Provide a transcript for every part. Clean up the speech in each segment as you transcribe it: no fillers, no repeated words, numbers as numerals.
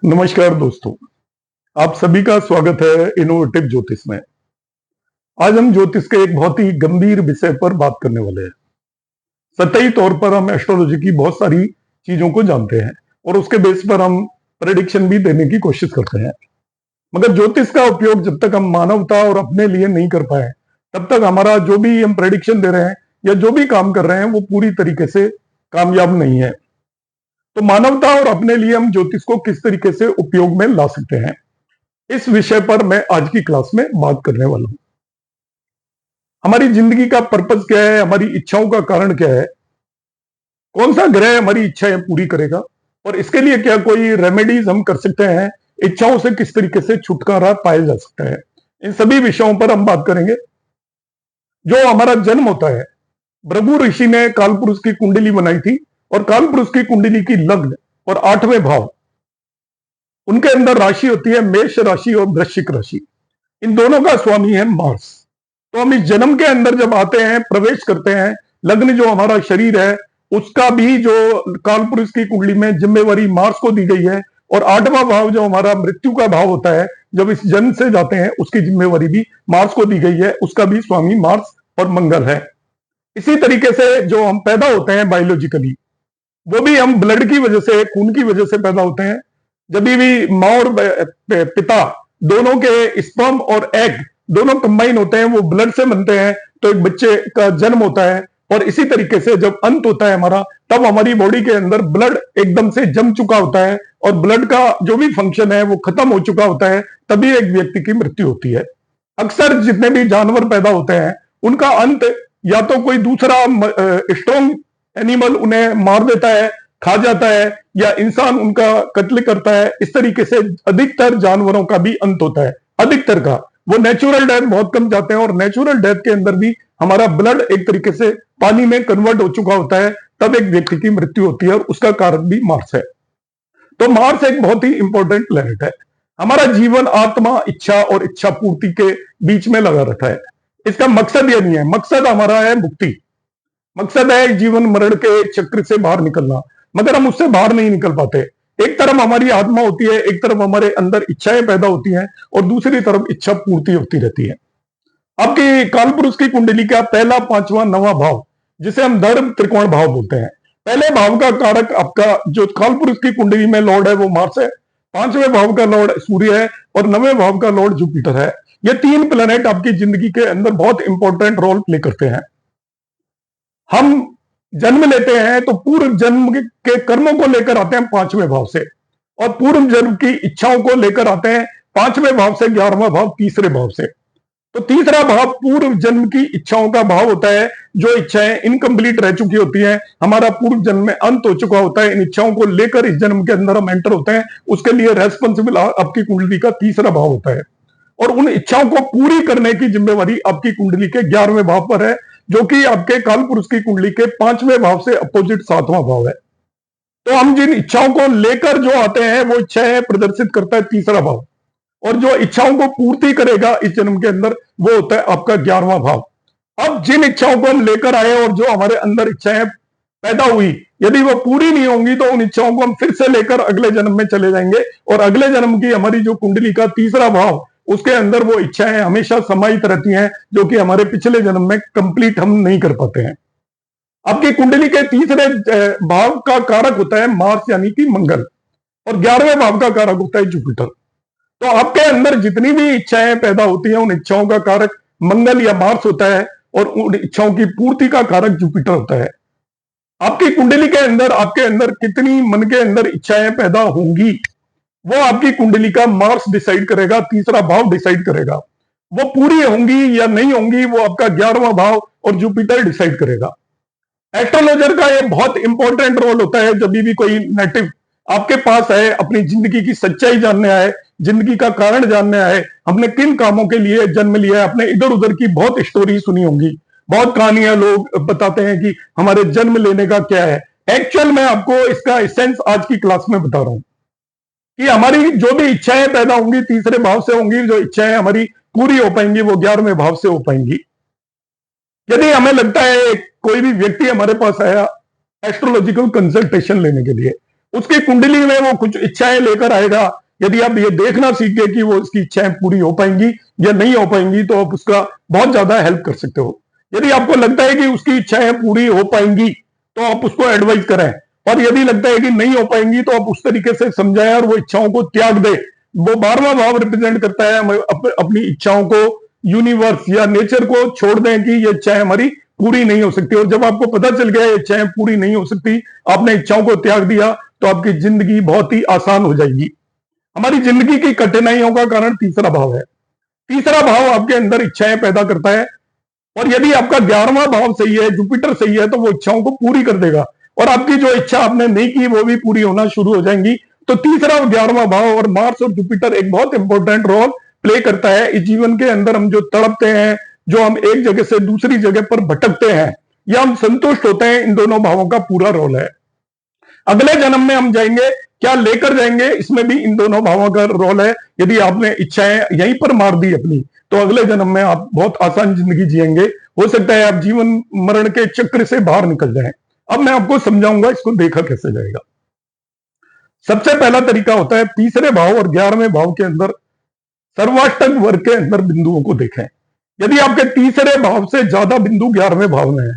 नमस्कार दोस्तों, आप सभी का स्वागत है इनोवेटिव ज्योतिष में। आज हम ज्योतिष के एक बहुत ही गंभीर विषय पर बात करने वाले हैं। सतही तौर पर हम एस्ट्रोलॉजी की बहुत सारी चीजों को जानते हैं और उसके बेस पर हम प्रेडिक्शन भी देने की कोशिश करते हैं, मगर ज्योतिष का उपयोग जब तक हम मानवता और अपने लिए नहीं कर पाए, तब तक हमारा जो भी हम प्रेडिक्शन दे रहे हैं या जो भी काम कर रहे हैं वो पूरी तरीके से कामयाब नहीं है। तो मानवता और अपने लिए हम ज्योतिष को किस तरीके से उपयोग में ला सकते हैं, इस विषय पर मैं आज की क्लास में बात करने वाला हूं। हमारी जिंदगी का पर्पस क्या है, हमारी इच्छाओं का कारण क्या है, कौन सा ग्रह हमारी इच्छाएं पूरी करेगा और इसके लिए क्या कोई रेमेडीज हम कर सकते हैं, इच्छाओं से किस तरीके से छुटकारा पाया जा सकता है, इन सभी विषयों पर हम बात करेंगे। जो हमारा जन्म होता है, भृगु ऋषि ने कालपुरुष की कुंडली बनाई थी और कालपुरुष की कुंडली की लग्न और 8वें भाव, उनके अंदर राशि होती है मेष राशि और वृश्चिक राशि। इन दोनों का स्वामी है मार्स। तो हम इस जन्म के अंदर जब आते हैं, प्रवेश करते हैं, लग्न जो हमारा शरीर है उसका भी जो कालपुरुष की कुंडली में जिम्मेवारी मार्स को दी गई है, और 8वां भाव जो हमारा मृत्यु का भाव होता है, जब इस जन्म से जाते हैं उसकी जिम्मेवारी भी मार्स को दी गई है, उसका भी स्वामी मार्स और मंगल है। इसी तरीके से जो हम पैदा होते हैं बायोलॉजिकली, वो भी हम ब्लड की वजह से, खून की वजह से पैदा होते हैं। जब भी माँ और पिता दोनों के स्पर्म और एग दोनों कंबाइन होते हैं, वो ब्लड से बनते हैं, तो एक बच्चे का जन्म होता है। और इसी तरीके से जब अंत होता है हमारा, तब हमारी बॉडी के अंदर ब्लड एकदम से जम चुका होता है और ब्लड का जो भी फंक्शन है वो खत्म हो चुका होता है, तभी एक व्यक्ति की मृत्यु होती है। अक्सर जितने भी जानवर पैदा होते हैं उनका अंत या तो कोई दूसरा स्ट्रॉन्ग एनिमल उन्हें मार देता है, खा जाता है, या इंसान उनका कत्ल करता है। इस तरीके से अधिकतर जानवरों का भी अंत होता है, अधिकतर का। वो नेचुरल डेथ बहुत कम जाते हैं, और नेचुरल डेथ के अंदर भी हमारा ब्लड एक तरीके से पानी में कन्वर्ट हो चुका होता है, तब एक व्यक्ति की मृत्यु होती है, और उसका कारण भी मार्स है। तो मार्स एक बहुत ही इंपॉर्टेंट प्लेनेट है। हमारा जीवन आत्मा, इच्छा और इच्छा पूर्ति के बीच में लगा रहता है। इसका मकसद यह नहीं है, मकसद हमारा है मुक्ति, मकसद है जीवन मरण के चक्र से बाहर निकलना, मगर हम उससे बाहर नहीं निकल पाते। एक तरफ हमारी आत्मा होती है, एक तरफ हमारे अंदर इच्छाएं पैदा होती हैं, और दूसरी तरफ इच्छा पूर्ति होती रहती है। आपकी कालपुरुष की कुंडली का पहला, 5वां, 9वां भाव, जिसे हम धर्म त्रिकोण भाव बोलते हैं। पहले भाव का कारक आपका जो कालपुरुष की कुंडली में लॉर्ड है वो मार्स है, 5वें भाव का लॉर्ड सूर्य है, और 9वें भाव का लॉर्ड जुपिटर है। ये 3 प्लेनेट आपकी जिंदगी के अंदर बहुत इंपॉर्टेंट रोल प्ले करते हैं। हम जन्म लेते हैं तो पूर्व जन्म के कर्मों को लेकर आते हैं 5वें भाव से, और पूर्व जन्म की इच्छाओं को लेकर आते हैं 5वें भाव से 11वां भाव, तीसरे भाव से। तो तीसरा भाव पूर्व जन्म की इच्छाओं का भाव होता है। जो इच्छाएं इनकम्प्लीट रह चुकी होती हैं, हमारा पूर्व जन्म में अंत हो चुका होता है, इन इच्छाओं को लेकर इस जन्म के अंदर हम एंटर होते हैं, उसके लिए रेस्पॉन्सिबल आपकी कुंडली का तीसरा भाव होता है। और उन इच्छाओं को पूरी करने की जिम्मेवारी आपकी कुंडली के 11वें भाव पर है, जो कि आपके कालपुरुष की कुंडली के 5वें भाव से अपोजिट 7वां भाव है। तो हम जिन इच्छाओं को लेकर जो आते हैं, वो इच्छाएं प्रदर्शित करता है तीसरा भाव, और जो इच्छाओं को पूर्ति करेगा इस जन्म के अंदर, वो होता है आपका 11वां भाव। अब जिन इच्छाओं को हम लेकर आए और जो हमारे अंदर इच्छाएं पैदा हुई, यदि वो पूरी नहीं होंगी तो उन इच्छाओं को हम फिर से लेकर अगले जन्म में चले जाएंगे, और अगले जन्म की हमारी जो कुंडली का तीसरा भाव, उसके अंदर वो इच्छाएं हमेशा समाहित रहती हैं, जो कि हमारे पिछले जन्म में कंप्लीट हम नहीं कर पाते हैं। आपकी कुंडली के तीसरे भाव का कारक होता है मार्स यानी कि मंगल, और 11वें भाव का कारक होता है जुपिटर। तो आपके अंदर जितनी भी इच्छाएं पैदा होती हैं, उन इच्छाओं का कारक मंगल या मार्स होता है, और उन इच्छाओं की पूर्ति का कारक जुपिटर होता है। आपकी कुंडली के अंदर, आपके अंदर कितनी मन के अंदर इच्छाएं पैदा होंगी, वो आपकी कुंडली का मार्स डिसाइड करेगा, तीसरा भाव डिसाइड करेगा। वो पूरी होंगी या नहीं होंगी, वो आपका 11वां भाव और जुपिटर डिसाइड करेगा। एस्ट्रोलॉजर का ये बहुत इंपॉर्टेंट रोल होता है। जब भी कोई नेटिव आपके पास आए, अपनी जिंदगी की सच्चाई जानने आए, जिंदगी का कारण जानने आए, हमने किन कामों के लिए जन्म लिया है, आपने इधर उधर की बहुत स्टोरी सुनी होंगी, बहुत कहानियां लोग बताते हैं कि हमारे जन्म लेने का क्या है। एक्चुअल में आपको इसका एसेंस आज की क्लास में बता रहा हूं कि हमारी जो भी इच्छाएं पैदा होंगी तीसरे भाव से होंगी, जो इच्छाएं हमारी पूरी हो पाएंगी वो 11वें भाव से हो पाएंगी। यदि हमें लगता है कोई भी व्यक्ति हमारे पास आया एस्ट्रोलॉजिकल कंसल्टेशन लेने के लिए, उसकी कुंडली में वो कुछ इच्छाएं लेकर आएगा। यदि आप ये देखना सीख गए कि वो उसकी इच्छाएं पूरी हो पाएंगी या नहीं हो पाएंगी, तो आप उसका बहुत ज्यादा हेल्प कर सकते हो। यदि आपको लगता है कि उसकी इच्छाएं पूरी हो पाएंगी, तो आप उसको एडवाइस करें, और यदि लगता है कि नहीं हो पाएंगी, तो आप उस तरीके से समझाएं और वो इच्छाओं को त्याग दे। वो 12वां भाव रिप्रेजेंट करता है हम अपनी इच्छाओं को, यूनिवर्स या नेचर को छोड़ दें कि ये इच्छाएं हमारी पूरी नहीं हो सकती। और जब आपको पता चल गया ये इच्छाएं पूरी नहीं हो सकती, आपने इच्छाओं को त्याग दिया, तो आपकी जिंदगी बहुत ही आसान हो जाएगी। हमारी जिंदगी की कठिनाइयों का कारण तीसरा भाव है। तीसरा भाव आपके अंदर इच्छाएं पैदा करता है, और यदि आपका 11वां भाव सही है, जुपिटर सही है, तो वो इच्छाओं को पूरी कर देगा, और आपकी जो इच्छा आपने नहीं की वो भी पूरी होना शुरू हो जाएंगी। तो तीसरा और 11वां भाव और मार्स और जुपिटर एक बहुत इंपॉर्टेंट रोल प्ले करता है इस जीवन के अंदर। हम जो तड़पते हैं, जो हम एक जगह से दूसरी जगह पर भटकते हैं, या हम संतुष्ट होते हैं, इन दोनों भावों का पूरा रोल है। अगले जन्म में हम जाएंगे, क्या लेकर जाएंगे, इसमें भी इन दोनों भावों का रोल है। यदि आपने इच्छाएं यहीं पर मार दी अपनी, तो अगले जन्म में आप बहुत आसान जिंदगी जिएंगे। हो सकता है आप जीवन मरण के चक्र से बाहर निकल जाएं। अब मैं आपको समझाऊंगा इसको देखा कैसे जाएगा। सबसे पहला तरीका होता है तीसरे भाव और 11वें भाव के अंदर सर्वाष्टक वर्ग के अंदर बिंदुओं को देखें। यदि आपके तीसरे भाव से ज्यादा बिंदु 11वें भाव में है,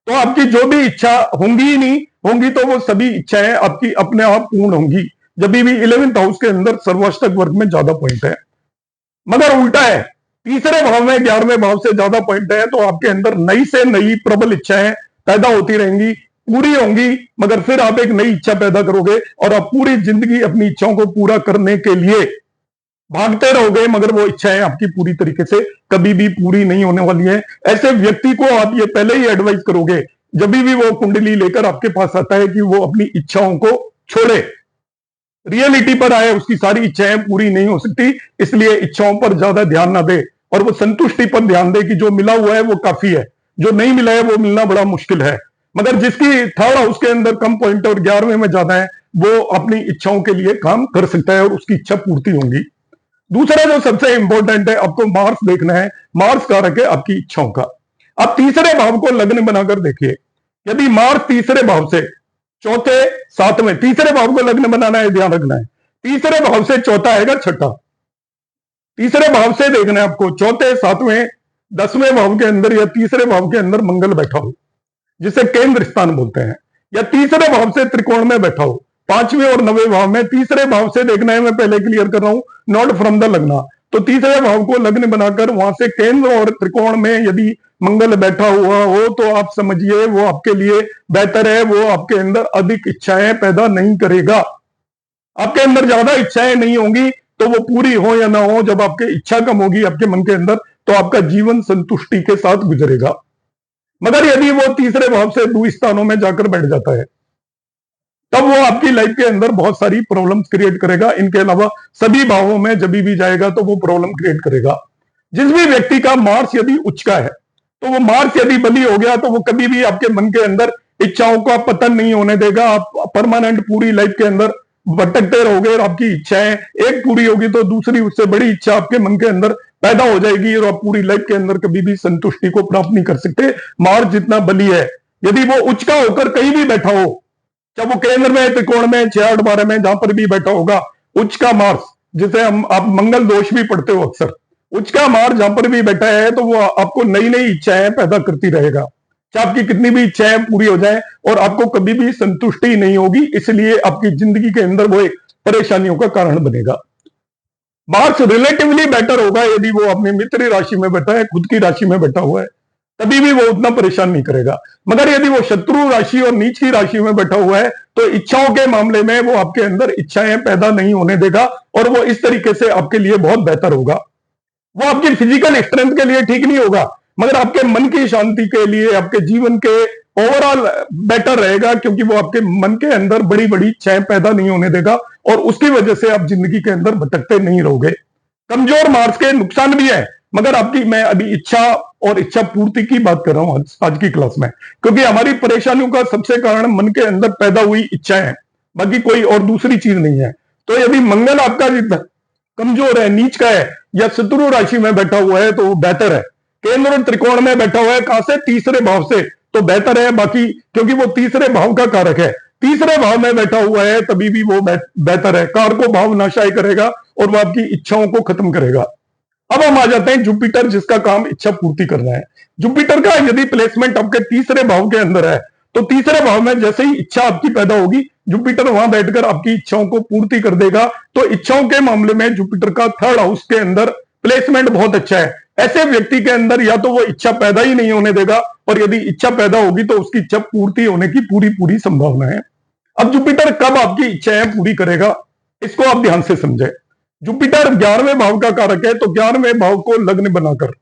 तो आपकी जो भी इच्छा होंगी ही नहीं होंगी, तो वो सभी इच्छाएं आपकी अपने आप पूर्ण होंगी। जब भी 11th हाउस के अंदर सर्वाष्टक वर्ग में ज्यादा पॉइंट है। मगर उल्टा है, तीसरे भाव में 11वें भाव से ज्यादा पॉइंट है, तो आपके अंदर नई से नई प्रबल इच्छाएं पैदा होती रहेंगी, पूरी होंगी, मगर फिर आप एक नई इच्छा पैदा करोगे, और आप पूरी जिंदगी अपनी इच्छाओं को पूरा करने के लिए भागते रहोगे, मगर वो इच्छाएं आपकी पूरी तरीके से कभी भी पूरी नहीं होने वाली है। ऐसे व्यक्ति को आप ये पहले ही एडवाइस करोगे, जब भी वो कुंडली लेकर आपके पास आता है, कि वो अपनी इच्छाओं को छोड़े, रियलिटी पर आए, उसकी सारी इच्छाएं पूरी नहीं हो सकती, इसलिए इच्छाओं पर ज्यादा ध्यान ना दे, और वो संतुष्टि पर ध्यान दे कि जो मिला हुआ है वो काफी है, जो नहीं मिला है वो मिलना बड़ा मुश्किल है। मगर जिसकी थर्ड हाउस के अंदर कम पॉइंट और 11वें में ज्यादा है, वो अपनी इच्छाओं के लिए काम कर सकता है और उसकी इच्छा पूर्ति होगी। दूसरा जो सबसे इंपॉर्टेंट है, आपको मार्स देखना है। मार्स कारक है आपकी इच्छाओं का। आप तीसरे भाव को लग्न बनाकर देखिए। यदि मार्स तीसरे भाव से चौथे सातवें, तीसरे भाव को लग्न बनाना है, ध्यान रखना है, तीसरे भाव से चौथा आएगा छठा। तीसरे भाव से देखना है आपको, चौथे सातवें 10वें भाव के अंदर या तीसरे भाव के अंदर मंगल बैठा हो, जिसे केंद्र स्थान बोलते हैं, या तीसरे भाव से त्रिकोण में बैठा हो, 5वें और 9वें भाव में। तीसरे भाव से देखना है, मैं पहले क्लियर कर रहा हूं, नॉट फ्रॉम द लग्न। तो तीसरे भाव को लग्न बनाकर वहां से केंद्र और त्रिकोण में यदि मंगल बैठा हुआ हो, तो आप समझिए वो आपके लिए बेहतर है। वो आपके अंदर अधिक इच्छाएं पैदा नहीं करेगा। आपके अंदर ज्यादा इच्छाएं नहीं होंगी, तो वो पूरी हो या ना हो, जब आपकी इच्छा कम होगी आपके मन के अंदर, तो आपका जीवन संतुष्टि के साथ गुजरेगा। मगर यदि वो तीसरे भाव से दो स्थानों में जाकर बैठ जाता है, तब वो आपकी लाइफ के अंदर बहुत सारी प्रॉब्लम्स क्रिएट करेगा। इनके अलावा सभी भावों में जब भी जाएगा, तो वो प्रॉब्लम क्रिएट करेगा। जिस भी व्यक्ति का मार्स यदि उच्च का है, तो वो मार्स यदि बली हो गया, तो वो कभी भी आपके मन के अंदर इच्छाओं का पतन नहीं होने देगा। आप परमानेंट पूरी लाइफ के अंदर भटकते रहोगे, और आपकी इच्छाएं एक पूरी होगी तो दूसरी उससे बड़ी इच्छा आपके मन के अंदर पैदा हो जाएगी, और आप पूरी लाइफ के अंदर कभी भी संतुष्टि को प्राप्त नहीं कर सकते। मार्स जितना बली है, यदि वो उच्च का होकर कहीं भी बैठा हो, चाहे वो केंद्र में, त्रिकोण में, 6-8-12 में, जहां पर भी बैठा होगा, उच्च का मार्स, जिसे हम आप मंगल दोष भी पढ़ते हो अक्सर, उच्च का मार्स जहां पर भी बैठा है, तो वो आपको नई नई इच्छाएं पैदा करती रहेगा। चाहे आपकी कितनी भी इच्छाएं पूरी हो जाए, और आपको कभी भी संतुष्टि नहीं होगी, इसलिए आपकी जिंदगी के अंदर वो एक परेशानियों का कारण बनेगा। मार्स रिलेटिवली बेटर होगा यदि वो अपनी मित्र राशि में बैठा है, खुद की राशि में बैठा हुआ है, तभी भी वो उतना परेशान नहीं करेगा। मगर यदि वो शत्रु राशि और नीच की राशि में बैठा हुआ है, तो इच्छाओं के मामले में वो आपके अंदर इच्छाएं पैदा नहीं होने देगा, और वो इस तरीके से आपके लिए बहुत बेहतर होगा। वो आपकी फिजिकल स्ट्रेंथ के लिए ठीक नहीं होगा, मगर आपके मन की शांति के लिए, आपके जीवन के ओवरऑल बेटर रहेगा, क्योंकि वो आपके मन के अंदर बड़ी बड़ी इच्छाएं पैदा नहीं होने देगा, और उसकी वजह से आप जिंदगी के अंदर भटकते नहीं रहोगे। कमजोर मार्स के नुकसान भी है, मगर आपकी, मैं अभी इच्छा और इच्छा पूर्ति की बात कर रहा हूं आज की क्लास में, क्योंकि हमारी परेशानियों का सबसे कारण मन के अंदर पैदा हुई इच्छाएं है, बाकी कोई और दूसरी चीज नहीं है। तो यदि मंगल आपका कमजोर है, नीच का है, या शत्रु राशि में बैठा हुआ है, तो वो बेहतर है। केंद्र और त्रिकोण में बैठा हुआ है, कहां से? तीसरे भाव से, तो बेहतर है। बाकी क्योंकि वो तीसरे भाव का कारक है, तीसरे भाव में बैठा हुआ है तभी भी वो बेहतर है। कारको भाव नाशाय करेगा और वो आपकी इच्छाओं को खत्म करेगा। अब हम आ जाते हैं जुपिटर, जिसका काम इच्छा पूर्ति करना है। जुपिटर का यदि प्लेसमेंट आपके तीसरे भाव के अंदर है तो तीसरे भाव में जैसे ही इच्छा आपकी पैदा होगी, जुपिटर वहां बैठकर आपकी इच्छाओं को पूर्ति कर देगा। तो इच्छाओं के मामले में जुपिटर का थर्ड हाउस के अंदर प्लेसमेंट बहुत अच्छा है। ऐसे व्यक्ति के अंदर या तो वो इच्छा पैदा ही नहीं होने देगा, और यदि इच्छा पैदा होगी तो उसकी इच्छा पूर्ति होने की पूरी पूरी संभावना है। अब जुपिटर कब आपकी इच्छाएं पूरी करेगा, इसको आप ध्यान से समझें। जुपिटर 11वें भाव का कारक है, तो 11वें भाव को लग्न बनाकर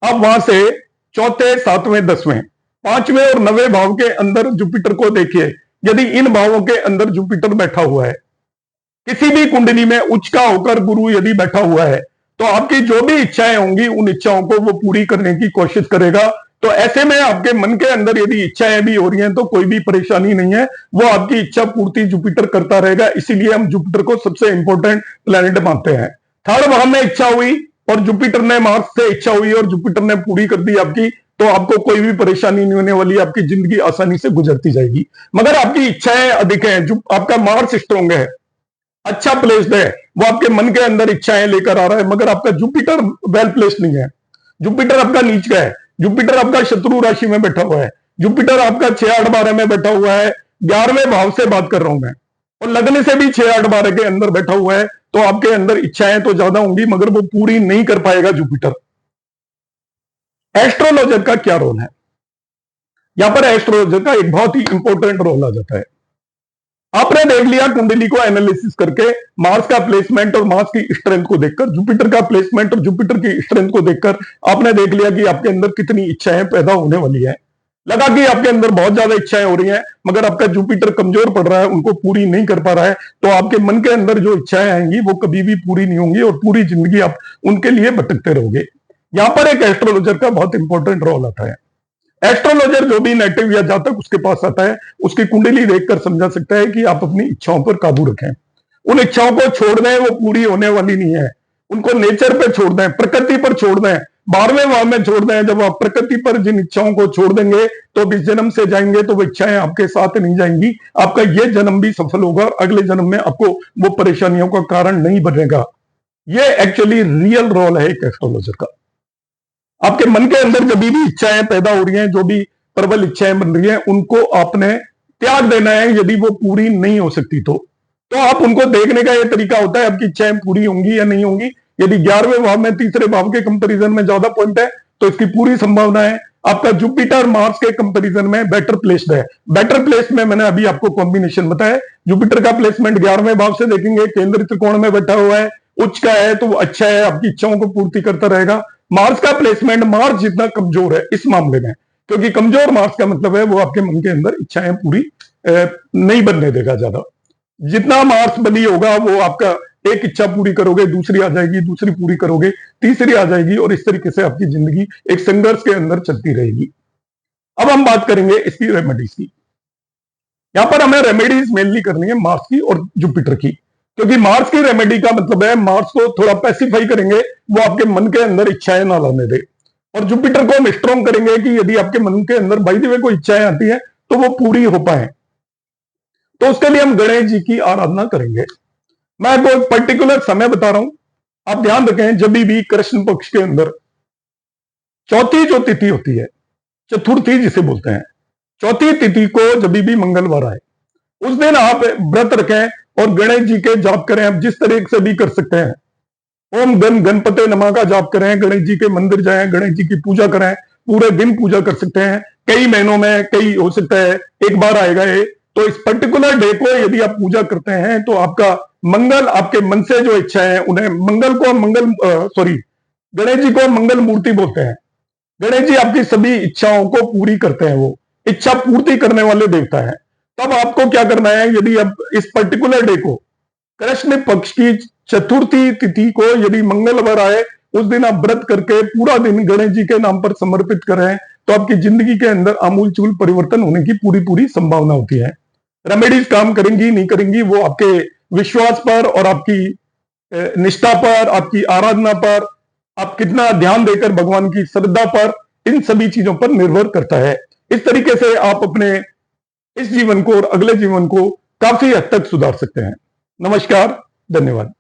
आप वहां से चौथे, 7वें, 10वें, 5वें और 9वें भाव के अंदर जुपिटर को देखिए। यदि इन भावों के अंदर जुपिटर बैठा हुआ है, किसी भी कुंडली में उच्च का होकर गुरु यदि बैठा हुआ है, तो आपकी जो भी इच्छाएं होंगी उन इच्छाओं को वो पूरी करने की कोशिश करेगा। तो ऐसे में आपके मन के अंदर यदि इच्छाएं भी हो रही हैं तो कोई भी परेशानी नहीं है, वो आपकी इच्छा पूर्ति जुपिटर करता रहेगा। इसीलिए हम जुपिटर को सबसे इंपॉर्टेंट प्लैनेट मानते हैं। थर्ड भाव में इच्छा हुई और जुपिटर ने मार्स से इच्छा हुई और जुपिटर ने पूरी कर दी आपकी, तो आपको कोई भी परेशानी नहीं होने वाली, आपकी जिंदगी आसानी से गुजरती जाएगी। मगर आपकी इच्छाएं अधिक हैं, जो आपका मार्स स्ट्रॉन्ग है, अच्छा प्लेस्ड है, वो आपके मन के अंदर इच्छाएं लेकर आ रहा है, मगर आपका जुपिटर वेल प्लेस्ड नहीं है। जुपिटर आपका नीच का है, जुपिटर आपका शत्रु राशि में बैठा हुआ है, जुपिटर आपका 6, 8, 12 में बैठा हुआ है। 11वें भाव से बात कर रहा हूं मैं, और लगने से भी 6, 8, 12 के अंदर बैठा हुआ है। तो आपके अंदर इच्छाएं तो ज्यादा होंगी मगर वो पूरी नहीं कर पाएगा जुपिटर। एस्ट्रोलॉजर का क्या रोल है? यहां पर एस्ट्रोलॉजर का एक बहुत ही इंपॉर्टेंट रोल आ जाता है। आपने देख लिया कुंडली को एनालिसिस करके, मार्स का प्लेसमेंट और मार्स की स्ट्रेंथ को देखकर, जुपिटर का प्लेसमेंट और जुपिटर की स्ट्रेंथ को देखकर आपने देख लिया कि आपके अंदर कितनी इच्छाएं पैदा होने वाली है। लगा कि आपके अंदर बहुत ज्यादा इच्छाएं हो रही हैं, मगर आपका जुपिटर कमजोर पड़ रहा है, उनको पूरी नहीं कर पा रहा है। तो आपके मन के अंदर जो इच्छाएं आएंगी वो कभी भी पूरी नहीं होंगी और पूरी जिंदगी आप उनके लिए भटकते रहोगे। यहां पर एक एस्ट्रोलॉजर का बहुत इंपॉर्टेंट रोल आता है। एस्ट्रोलॉजर जो भी नेटिव या जातक उसके पास आता है, उसकी कुंडली देखकर समझा सकता है कि आप अपनी इच्छाओं पर काबू रखें। उन इच्छाओं को छोड़ दें, वो पूरी होने वाली नहीं है। उनको नेचर पर छोड़ दें, प्रकृति पर छोड़ दें, 12वें भाव में छोड़ दें। जब आप प्रकृति पर जिन इच्छाओं को छोड़ देंगे तो इस जन्म से जाएंगे तो वो इच्छाएं आपके साथ नहीं जाएंगी। आपका ये जन्म भी सफल होगा और अगले जन्म में आपको वो परेशानियों का कारण नहीं बनेगा। ये एक्चुअली रियल रोल है एक एस्ट्रोलॉजर का। आपके मन के अंदर जब भी इच्छाएं पैदा हो रही हैं, जो भी प्रबल इच्छाएं बन रही हैं, उनको आपने त्याग देना है। यदि वो पूरी नहीं हो सकती तो आप उनको देखने का ये तरीका होता है आपकी इच्छाएं पूरी होंगी या नहीं होंगी। यदि 11वें भाव में तीसरे भाव के कंपैरिजन में ज्यादा पॉइंट है तो इसकी पूरी संभावना है। आपका जुपिटर मार्स के कंपैरिजन में बेटर प्लेस्ड है। बेटर प्लेस में मैंने अभी आपको कॉम्बिनेशन बताया। जुपिटर का प्लेसमेंट 11वें भाव से देखेंगे, केंद्र त्रिकोण में बैठा हुआ है, उच्च का है तो वो अच्छा है, आपकी इच्छाओं को पूर्ति करता रहेगा। मार्स का प्लेसमेंट, मार्स जितना कमजोर है इस मामले में, क्योंकि कमजोर मार्स का मतलब है वो आपके मन के अंदर इच्छाएं पूरी नहीं बनने देगा ज्यादा। जितना मार्स बली होगा वो आपका एक इच्छा पूरी करोगे, दूसरी आ जाएगी, दूसरी पूरी करोगे, तीसरी आ जाएगी, और इस तरीके से आपकी जिंदगी एक संघर्ष के अंदर चलती रहेगी। अब हम बात करेंगे इसकी रेमेडीज की। यहां पर हमें रेमेडीज मेनली करनी है मार्स की और जुपिटर की, क्योंकि मार्स की रेमेडी का मतलब है मार्स को थोड़ा पैसिफाई करेंगे, वो आपके मन के अंदर इच्छाएं ना लाने दे। और जुपिटर को हम स्ट्रॉन्ग करेंगे कि यदि आपके मन के अंदर बाय द वे कोई इच्छाएं आती है तो वो पूरी हो पाए। तो उसके लिए हम गणेश जी की आराधना करेंगे। मैं आपको एक पर्टिकुलर समय बता रहा हूं, आप ध्यान रखें। जब भी कृष्ण पक्ष के अंदर चौथी जो तिथि होती है, चतुर्थी जिसे बोलते हैं, चौथी तिथि को जब भी मंगलवार आए उस दिन आप व्रत रखें और गणेश जी के जाप करें। आप जिस तरीके से भी कर सकते हैं, ओम गण गणपते नमः का जाप करें, गणेश जी के मंदिर जाएं, गणेश जी की पूजा करें, पूरे दिन पूजा कर सकते हैं। कई महीनों में, कई हो सकता है एक बार आएगा ये। तो इस पर्टिकुलर डे को यदि आप पूजा करते हैं तो आपका मंगल, आपके मन से जो इच्छा है उन्हें मंगल को गणेश जी को मंगल मूर्ति बोलते हैं। गणेश जी आपकी सभी इच्छाओं को पूरी करते हैं, वो इच्छा पूर्ति करने वाले देवता है। तब आपको क्या करना है, यदि आप इस पर्टिकुलर डे को, कृष्ण पक्ष की चतुर्थी तिथि को यदि मंगलवार आए, उस दिन आप व्रत करके पूरा दिन गणेश जी के नाम पर समर्पित करें तो आपकी जिंदगी के अंदर आमूलचूल परिवर्तन होने की पूरी पूरी संभावना होती है। रेमेडीज काम करेंगी नहीं करेंगी वो आपके विश्वास पर और आपकी निष्ठा पर, आपकी आराधना पर, आप कितना ध्यान देकर भगवान की श्रद्धा पर, इन सभी चीजों पर निर्भर करता है। इस तरीके से आप अपने इस जीवन को और अगले जीवन को काफी हद तक सुधार सकते हैं। नमस्कार, धन्यवाद।